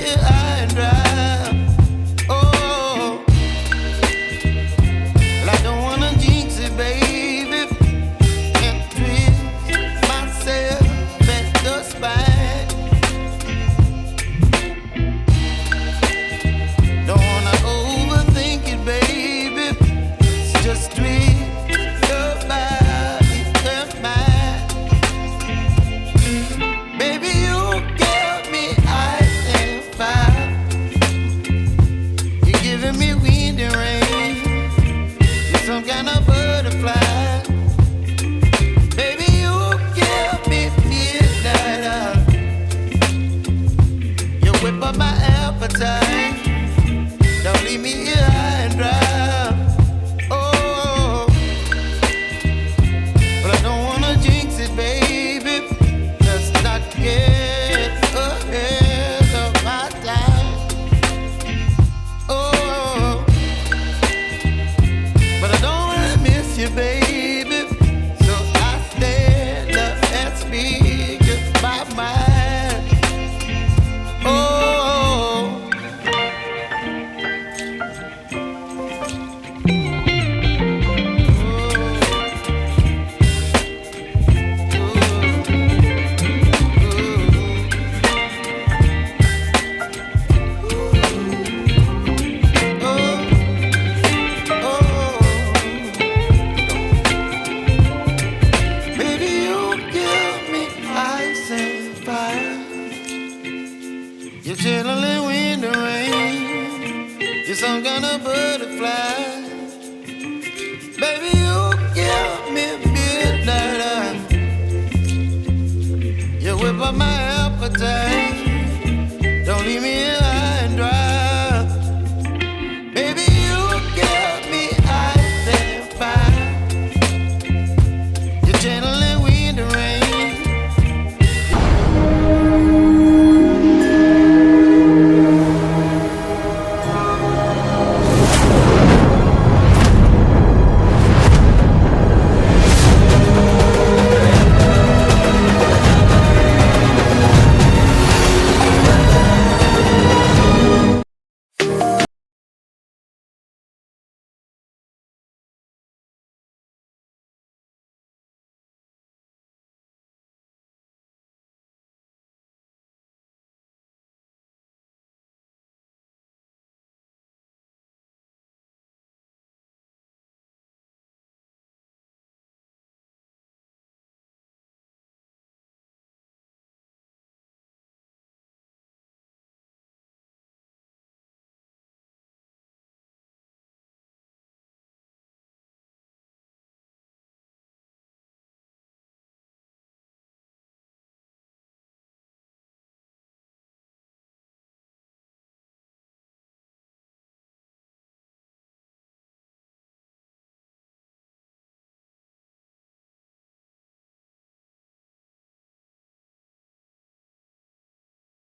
here high and dry. Oh, well, I don't wanna jinx it, baby, and twist myself at the spine. Don't wanna overthink it, baby. It's just twist your body and mine. Baby, you give me ice and fire. You're giving me wind and rain. You're some kind of butterfly. Baby, you give me midnight. You whip up my appetite. Don't leave me here high and dry. Oh, but I don't wanna jinx it, baby. Let's not get ahead of my time. Oh, but I don't wanna miss you, baby. So I stand up and speak my mind. Oh. Baby, you give me ice and fire. You're chilling wind and rain. You're some kind of butterfly. Baby, you give me midnight. You whip up my appetite.